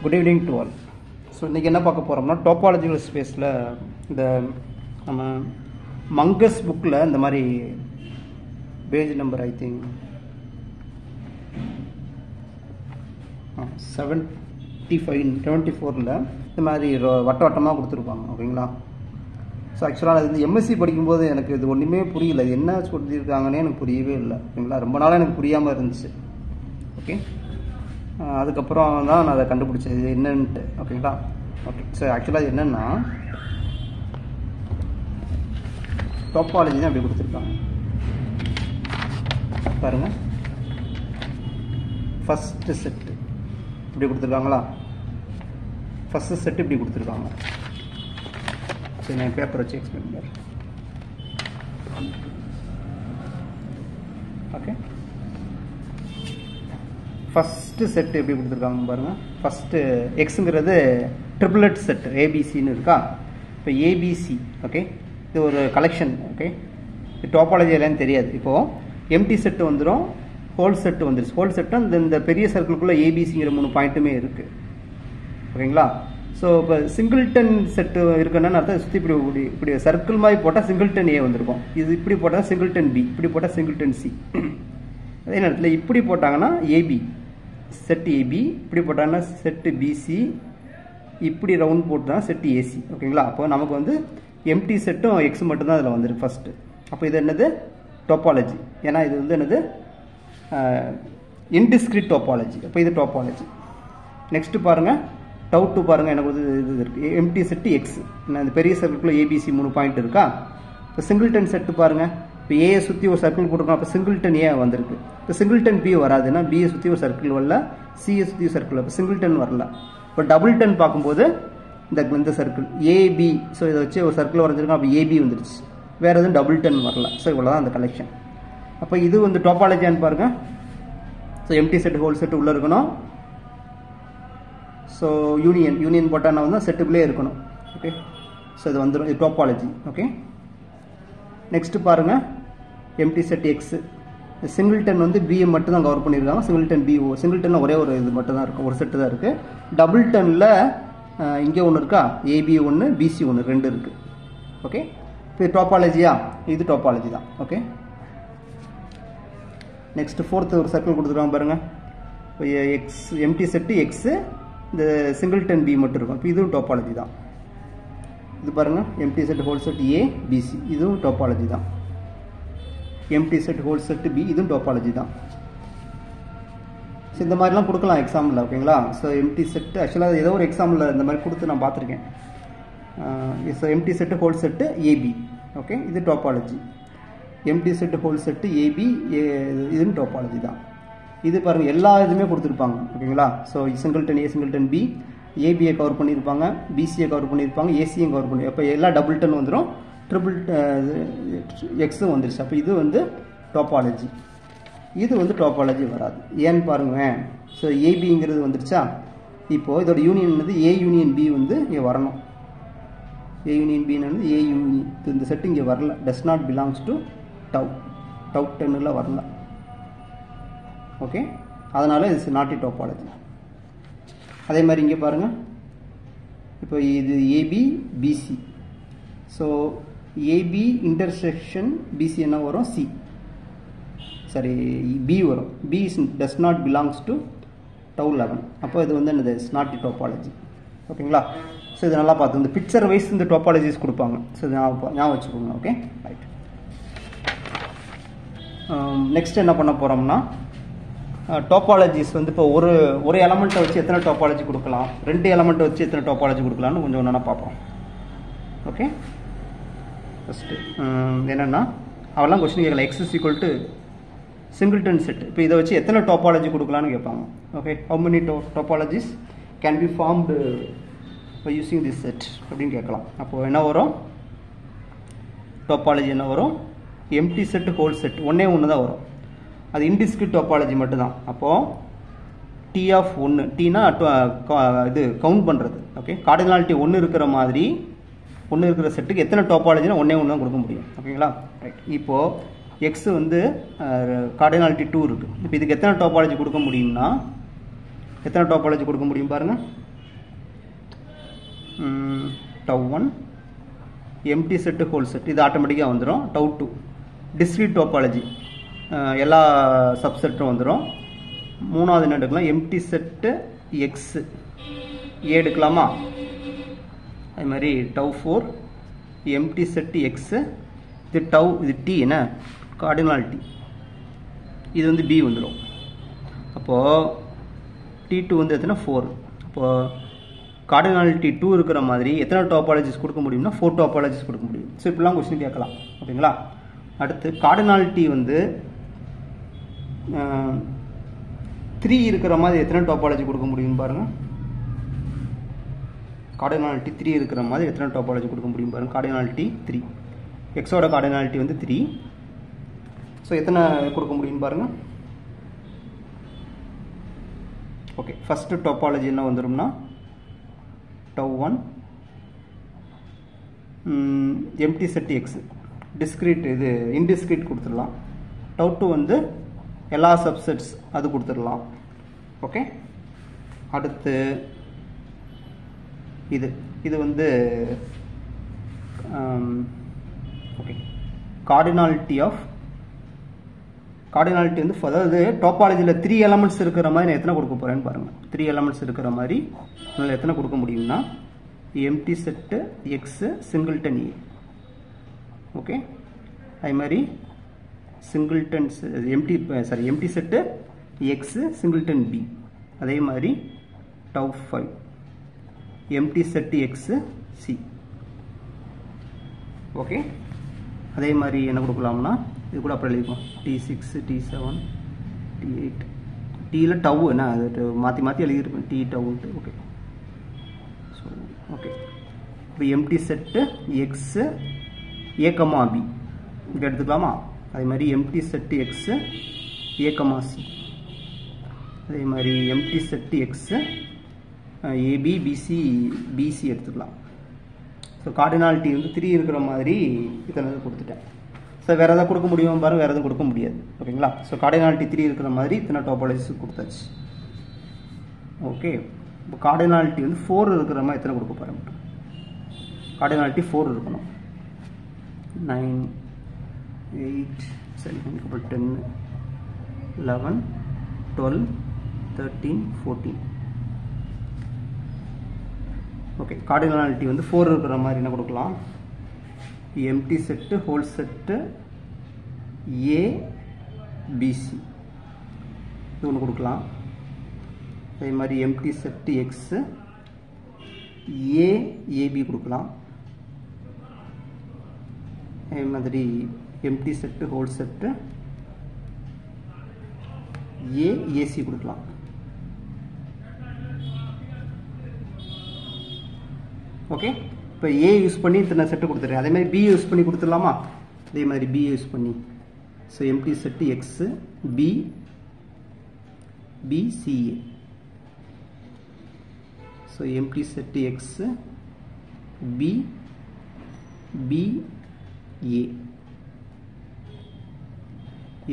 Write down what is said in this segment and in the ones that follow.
Good evening to all. So இன்றைக்கி என்ன பார்க்க போகிறோம்னா, டோபாலஜிக்கல் ஸ்பேஸில் இந்த நம்ம மங்கஸ் புக்கில் இந்த மாதிரி பேஜ் நம்பர் ஐ திங்க் 74ல் இந்த மாதிரி வட்ட வட்டமாக கொடுத்துருப்பாங்க. ஓகேங்களா? ஸோ ஆக்சுவலாக அது வந்து எம்எஸ்சி படிக்கும்போது எனக்கு இது ஒன்றுமே புரியல, இது என்ன சொல்லியிருக்காங்கன்னே எனக்கு புரியவே இல்லை. ஓகேங்களா? ரொம்ப நாளாக எனக்கு புரியாமல் இருந்துச்சு. ஓகே, அதுக்கப்புறம் தான் நான் அதை கண்டுபிடிச்சேன் இது என்னன்ட்டு. ஓகேங்களா? ஓகே, ஸோ ஆக்சுவலாக இது என்னென்னா டோபாலஜி தான் அப்படி கொடுத்துருக்காங்க பாருங்கள். ஃபஸ்ட்டு செட்டு இப்படி கொடுத்துருக்காங்களா, ஃபஸ்ட்டு செட்டு இப்படி கொடுத்துருக்காங்க. சரி, நான் பேப்பர் வச்சு எக்ஸ்பிளைன் பண்ணுறேன். ஓகே, ஃபஸ்ட்டு செட்டு எப்படி கொடுத்துருக்காங்க பாருங்கள். ஃபஸ்ட்டு எக்ஸுங்கிறது ட்ரிபிளட் செட்டு ஏபிசின்னு இருக்கா. இப்போ ஏபிசி ஓகே, இது ஒரு கலெக்ஷன். ஓகே, இது டோபாலஜி இல்லைன்னு தெரியாது. இப்போது எம்டி செட்டு வந்துடும், ஹோல் செட்டு வந்துடுச்சு. ஹோல் செட்டு இந்த பெரிய சர்க்கிள்குள்ளே ஏபிசிங்கிற 3 பாயிண்ட்டுமே இருக்குது. ஓகேங்களா? ஸோ இப்போ சிங்கிள்டன் செட்டு இருக்குன்னு அர்த்தம். சுற்றி இப்படி சர்க்கிள் மாதிரி போட்டால் சிங்கிள்டன் ஏ வந்திருக்கும். இது இப்படி போட்டால் சிங்கிள்டன் பி, இப்படி போட்டால் சிங்கிள்டன் சி. அதே நேரத்தில் இப்படி போட்டாங்கன்னா ஏபி செட் ஏபி, இப்படி போட்டாங்கன்னா செட்டு பிசி, இப்படி ரவுண்ட் போட்டுனா செட்டு ஏசி. ஓகேங்களா? அப்போ நமக்கு வந்து எம்டி செட்டும் எக்ஸ் மட்டும்தான் அதில் வந்துருக்கு ஃபஸ்ட்டு. அப்போ இது என்னது டோபாலஜி, ஏன்னா இது வந்து என்னது இன்டிஸ்கிரிட் டோபாலஜி. அப்போ இது டோபாலஜி. நெக்ஸ்ட்டு பாருங்கள், டவுட்டு பாருங்கள். எனக்கு வந்து இது இருக்குது எம்டி செட்டு எக்ஸ். இந்த பெரிய சர்க்கிள்குள்ளே ஏபிசி 3 பாயிண்ட் இருக்கா. இப்போ சிங்கிள்டன் செட்டு பாருங்கள். இப்போ ஏயை சுற்றி ஒரு சர்க்கிள் போட்டுருக்கோம், அப்போ சிங்கிள்டன் ஏ வந்திருக்கு. இப்போ சிங்கிள்டன் பி வராதுன்னா பியை சுற்றி ஒரு சர்க்கிள் வரல, சியை சுற்றி ஒரு சர்க்கிள், இப்போ சிங்கிள்டன் வரல. இப்போ டபுள் டன் பார்க்கும்போது இந்த சர்க்கிள் ஏபி, ஸோ இதை வச்சு ஒரு சர்க்கிள் வரைஞ்சிருக்கோம், அப்போ ஏபி வந்துருச்சு. வேறு எதுவும் டபுள் டன் வரல. ஸோ இவ்வளோ தான் அந்த கலெக்ஷன். அப்போ இது வந்து டோபாலஜியான்னு பாருங்கள். So empty set whole set உள்ளே இருக்கணும். ஸோ யூனியன் போட்டால் வந்து செட்டுக்குள்ளே இருக்கணும். ஓகே, ஸோ இது வந்துடும், இது டோபாலஜி. ஓகே, நெக்ஸ்ட்டு பாருங்கள் எம்டி செட் எக்ஸு. சிங்கிள்டன் வந்து பிஏ மட்டும் தான் கவர் பண்ணியிருக்காங்க. சிங்கிள்டன் பிஓ, சிங்கிள்டனில் ஒரே ஒரு இது மட்டும் தான் இருக்கும், ஒரு செட்டு தான் இருக்குது. டபுள் டனில் இங்கே ஒன்று இருக்கா, ஏபி ஒன்று பிசி ஒன்று 2 இருக்குது. ஓகே, இப்போ டோபாலஜியா, இது டோபாலஜி தான். ஓகே, நெக்ஸ்ட்டு ஃபோர்த்து ஒரு சர்க்கிள் கொடுத்துருக்காங்க பாருங்கள். இப்போ எக்ஸ் எம்டி செட்டு எக்ஸு, இந்த சிங்கிள்டன் பி மட்டும் இருக்கும். இப்போ இதுவும் டோபாலஜி தான். இது பாருங்கள் empty set whole set A BC, இதுவும் டோபாலஜி தான். Empty set whole set B, இதுவும் டோபாலஜி தான். ஸோ இந்த மாதிரிலாம் கொடுக்கலாம் எக்ஸாமில். ஓகேங்களா? ஸோ எம்டி செட்டு ஆக்சுவலாக ஏதோ ஒரு எக்ஸாமில் இந்த மாதிரி கொடுத்து நான் பார்த்துருக்கேன். So empty set whole set AB. Okay, இது topology. Empty set whole set AB, இதுவும் டோபாலஜி தான். இது பாருங்கள் எல்லா இதுவுமே கொடுத்துருப்பாங்க. ஓகேங்களா? So singleton A, singleton B, ஏபியை கவர் பண்ணியிருப்பாங்க, பிசியை கவர் பண்ணியிருப்பாங்க, ஏசியும் கவர் பண்ணி, அப்போ எல்லா டபுள் டன் வந்துடும், ட்ரிபிள் எக்ஸும் வந்துருச்சு. அப்போ இது வந்து டோபாலஜி. இது வந்து டோபாலஜி வராது. ஏன்னு பாருங்கள். ஸோ ஏபிங்கிறது வந்துருச்சா. இப்போது இதோட யூனியன் வந்து ஏ யூனியன் பி வந்து இங்கே வரணும். ஏ யூனியன் பின்னு வந்து ஏ யூனியன், இந்த செட்டு இங்கே வரல. Does not belongs to tau 10 வரல. ஓகே, அதனால் இது நாட் டோபாலஜி. அதே மாதிரி இங்கே பாருங்கள். இப்போ இது AB BC. So AB intersection BC என்ன வரும், சி, சரி பி வரும். B does not belongs to tau 11. அப்போ இது வந்து என்னது நாட் டோபாலஜி. ஓகேங்களா? ஸோ இது நல்லா பார்த்து இந்த பிக்சர் வைஸ் இந்த டோபாலஜிஸ் கொடுப்பாங்க. ஸோ இது ஞாபகம் வச்சுக்கோங்க. Okay, right. நெக்ஸ்ட் என்ன பண்ண போகிறோம்னா, டோபாலஜிஸ் வந்து இப்போ ஒரு எலமெண்ட்டை வச்சு எத்தனை டோபாலஜி கொடுக்கலாம், 2 எலமெண்ட்டை வச்சு எத்தனை டோபாலஜி கொடுக்கலான்னு கொஞ்சம் ஒன்றா பார்ப்போம். ஓகே, ஃபஸ்ட்டு என்னென்னா அவெல்லாம் கொஸ்டின் கேட்கலாம். X is equal to singleton set. இப்போ இதை வச்சு எத்தனை டோபாலஜி கொடுக்கலான்னு கேட்பாங்க. Okay, how many topologies can be formed by using this set அப்படின்னு கேட்கலாம். அப்போது என்ன வரும், டோபாலஜி என்ன வரும், எம்டி செட்டு ஹோல் செட் ஒன்று தான் வரும். அது இன்டிஸ்கிரிட் டோபாலஜி மட்டும்தான். அப்போது டி ஆஃப் 1, டீனா இது கவுண்ட் பண்ணுறது. ஓகே, கார்டினாலிட்டி 1 இருக்கிற மாதிரி 1 இருக்கிற செட்டுக்கு எத்தனை டோபாலஜினா ஒன்று தான் கொடுக்க முடியும். ஓகேங்களா? ரைட். இப்போது எக்ஸ் வந்து கார்டினாலிட்டி 2 இருக்குது. இப்போ இதுக்கு எத்தனை டோபாலஜி கொடுக்க முடியும்னா, எத்தனை டோபாலஜி கொடுக்க முடியும் பாருங்கள். tau 1 empty set whole set இது ஆட்டோமேட்டிக்காக வந்துடும். tau 2 discrete topology எல்லா சப்செட்டும் வந்துடும். மூணாவது என்ன எடுக்கலாம், empty set x a எடுக்கலாமா? அது மாதிரி tau 4 empty set x, இது tau, இது t என்ன கார்டினாலிட்டி, இது வந்து b வந்துடும். அப்போது t2 வந்து எத்தனை 4. அப்போது கார்டினாலிட்டி 2 இருக்கிற மாதிரி எத்தனை டாபாலஜிஸ் கொடுக்க முடியும்னா 4 டாபாலஜிஸ் கொடுக்க முடியும். ஸோ இப்படிலாம் கொஸ்டின் கேட்கலாம். ஓகேங்களா? அடுத்து கார்டினாலிட்டி வந்து 3 இருக்கிற மாதிரி எத்தனை டாபாலஜி கொடுக்க முடியும் பாருங்கள். கார்டினாலிட்டி 3 இருக்கிற மாதிரி எத்தனை டாபாலஜி கொடுக்க முடியும் பாருங்கள். கார்டினாலிட்டி 3, எக்ஸோட கார்டினாலிட்டி வந்து 3. ஸோ எத்தனை கொடுக்க முடியும் பாருங்கள். ஓகே, ஃபஸ்ட்டு டாபாலஜி என்ன வந்துடும்னா tau 1 empty set x, discrete இது indiscrete கொடுத்துடலாம். tau 2 வந்து எல்லா சப்செட்ஸ் அது கொடுத்துடலாம். ஓகே, அடுத்து இது வந்து ஓகே கார்டினாலிட்டி வந்து அதாவது டோபாலஜியில் 3 எலமெண்ட்ஸ் இருக்கிற மாதிரி நான் எத்தனை கொடுக்க போகிறேன்னு பாருங்கள். 3 எலமெண்ட்ஸ் இருக்கிற மாதிரி என்னால் எத்தனை கொடுக்க முடியும்னா empty set X singleton A. Okay, அது மாதிரி singletons empty set X singleton B. அதே மாதிரி tau 5 empty set X C. Okay, அதே மாதிரி என்ன கொடுக்கலாம்னா இது கூட அப்புறம் எழுதிப்போம் T6 T7 T8 டீயில் டவு என்ன அது மாற்றி எழுதியிருப்பேன் டி டவுன்ட்டு. ஓகே, ஸோ ஓகே இப்போ empty set X A comma B இங்கே எடுத்துக்கலாமா? அதே மாதிரி empty set X A comma C. அதே மாதிரி empty set X AB BC எடுத்துக்கலாம். ஸோ கார்டினாலிட்டி வந்து 3 இருக்கிற மாதிரி இத்தனை கொடுத்துட்டேன். ஸோ வேறு எதாவது கொடுக்க முடியுமா பாருங்கள், வேறு எதுவும் கொடுக்க முடியாது. ஓகேங்களா? ஸோ கார்டினாலிட்டி 3 இருக்கிற மாதிரி இத்தனை டாபாலஜிஸ் கொடுத்தாச்சு. ஓகே, இப்போ கார்டினாலிட்டி வந்து 4 இருக்கிற மாதிரி எத்தனை கொடுக்க பாருங்க. கார்டினாலிட்டி 4 இருக்கணும். 9 8 சரி 10 11 12 13 14. ஓகே, கார்டினாலிட்டி வந்து 4 இருக்கிற மாதிரி என்ன கொடுக்கலாம், empty set whole set A BC இது ஒன்று கொடுக்கலாம். அதே மாதிரி எம்டி செட்டு எக்ஸு ஏபி கொடுக்கலாம். அதே மாதிரி empty set whole set AC கொடுக்கலாம். ஓகே, இப்போ ஏ யூஸ் பண்ணி இத்தனை செட்டு கொடுத்துருக்கேன். அதே மாதிரி பி யூஸ் பண்ணி கொடுத்துடலாமா? அதே மாதிரி பி யூஸ் பண்ணி so empty set X BCA. So empty set X BA,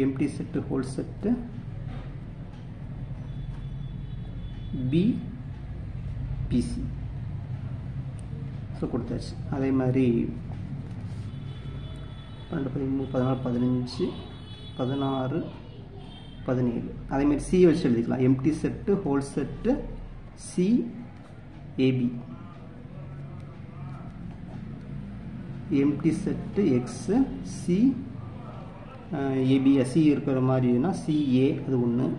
empty set whole set BC. So கொடுத்தாச்சு. அதே மாதிரி 12 13 14 15 16 17. அதேமாதிரி சி வச்சு எழுதிக்கலாம். Empty set whole set C AB, empty set X C AB. C இருக்கிற மாதிரினா CA அது ஒன்று.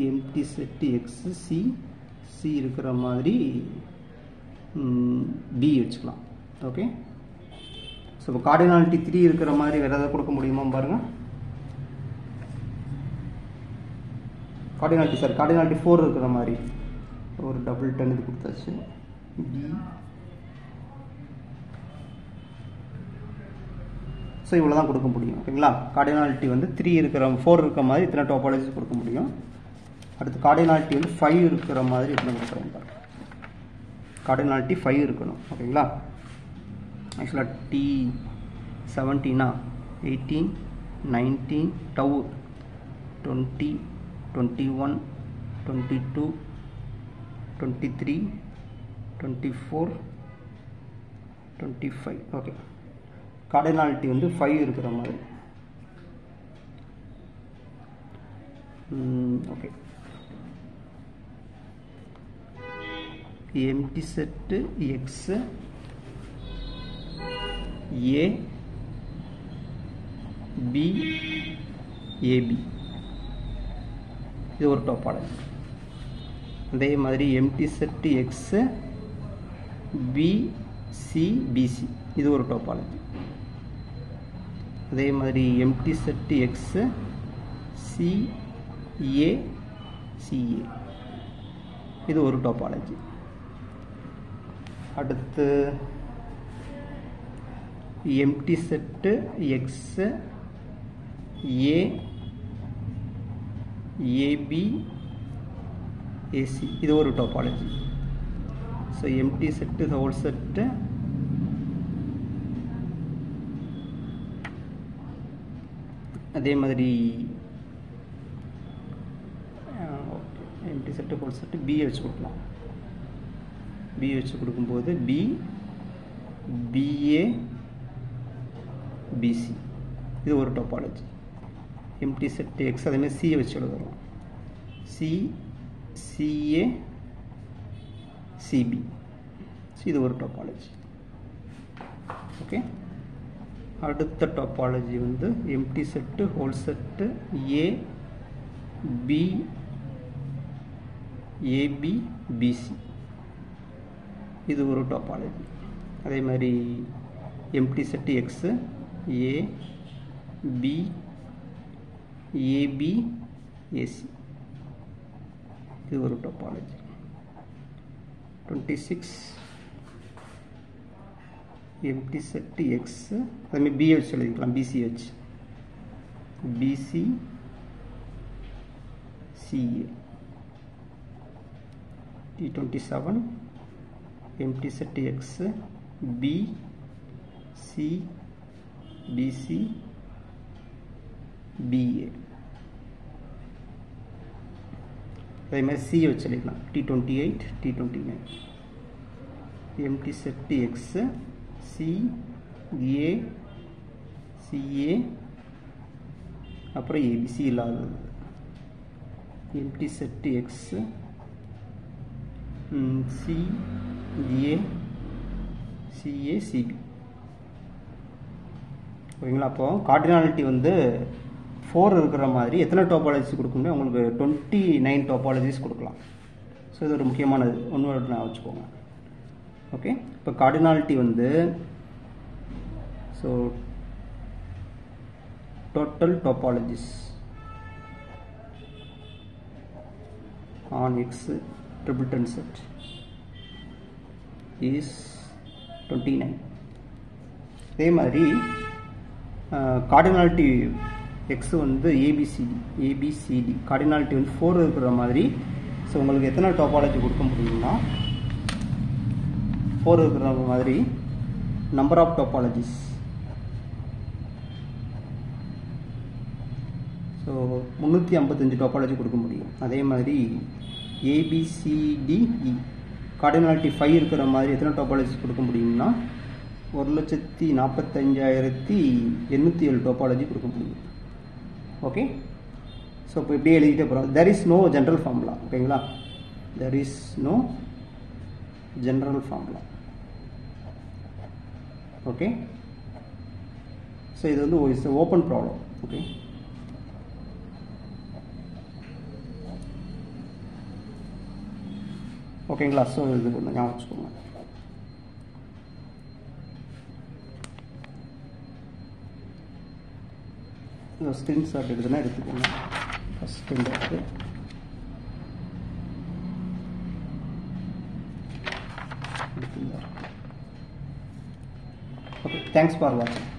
எம்டி செட்டு எக்ஸு சி இருக்கிற மாதிரி பி வச்சுக்கலாம். ஓகே, ஸோ இப்போ கார்டினாலிட்டி 3 இருக்கிற மாதிரி வேறு ஏதாவது கொடுக்க முடியுமா பாருங்கள். கார்டினாலிட்டி 4 இருக்கிற மாதிரி ஒரு டபுள் 10 இது கொடுத்தாச்சு. பி. ஸோ இவ்வளோ தான் கொடுக்க முடியும். ஓகேங்களா? கார்டினாலிட்டி வந்து 3 இருக்கிற 4 இருக்கிற மாதிரி இத்தனை டாபாலஜிஸ் கொடுக்க முடியும். அடுத்து கார்டினாலிட்டி வந்து 5 இருக்கிற மாதிரி இத்தனை கொடுக்குறேன் பாருங்கள். கார்டினாலிட்டி 5 இருக்கணும். ஓகேங்களா? ஆக்சுவலாக T17 18 19 டவு 20 21 22 23 24 25 ஓகே கார்டினாலிட்டி வந்து 5 இருக்கிற மாதிரி okay empty set X A B AB இது ஒரு டோபாலஜி அதே மாதிரி empty set X B C BC இது ஒரு டோபாலஜி அதே மாதிரி empty set X C A CA இது ஒரு டோபாலஜி அடுத்து empty set X A AB AC இது ஒரு topology so empty set whole set அதே மாதிரி empty set whole set BA வச்சு கொடுக்கலாம் பிஏ வச்சு கொடுக்கும்போது பி பிஏ பிசி இது ஒரு டோபாலஜி எம்டி செட் எக்ஸ் அதேமாதிரி சிஏ வச்சு எழுதுறோம் சி சிஏ சிபி இது ஒரு டோபாலஜி ஓகே அடுத்த டோபாலஜி வந்து empty set whole set A B AB BC இது ஒரு டோபாலஜி அதே மாதிரி empty set X A B AB AC இது ஒரு டோபாலஜி 26 எம்டி செட் எக்ஸ் அதுமாதிரி பிஏ வச்சு எழுதிக்கலாம் பிசி வச்சு BC CA T27 empty set X B C BC BA அதே மாதிரி சி வச்சு எழுதிக்கலாம் T28 T29 empty set X C A CA அப்புறம் ஏபிசி இல்லாதது empty set X C A CA CB ஓகேங்களா அப்போ கார்டினாலிட்டி வந்து 4 இருக்கிற மாதிரி எத்தனை டோபாலஜிஸ் கொடுக்க முடியும் உங்களுக்கு 29 டோபாலஜிஸ் கொடுக்கலாம் ஸோ இது ஒரு முக்கியமானது ஒன்று நான் வச்சுக்கோங்க ஓகே இப்போ கார்டினாலிட்டி வந்து so total topologies on X tripleton set is 29 அதே மாதிரி கார்டினாலிட்டி எக்ஸ் வந்து ஏபிசிடி கார்டினாலிட்டி வந்து 4 இருக்கிற மாதிரி ஸோ உங்களுக்கு எத்தனை டோபாலஜி கொடுக்க முடியும்னா 4 இருக்கிற மாதிரி number of topologies so 355 topology கொடுக்க முடியும் அதே மாதிரி ஏபிசிடிஇ கார்டினாலிட்டி 5 இருக்கிற மாதிரி எத்தனை டோபாலஜிஸ் கொடுக்க முடியும்னா 1,45,807 டோபாலஜி கொடுக்க முடியும் ஓகே ஸோ இப்போ இப்படியே எழுதிட்டே போகிறோம் there is no general formula ஓகேங்களா there is no general formula okay so இது வந்து இட்ஸ் ஓப்பன் ப்ராப்ளம் ஓகே ஓகேங்களா ஸோ இது ஞாபகம் வச்சுக்கோங்க ஸ்க்ரீன்ஷாட் எடுத்துனா எடுத்துக்கோங்க ஃபர்ஸ்ட் இந்த ஓகே தேங்க்ஸ் ஃபார் வாட்சிங்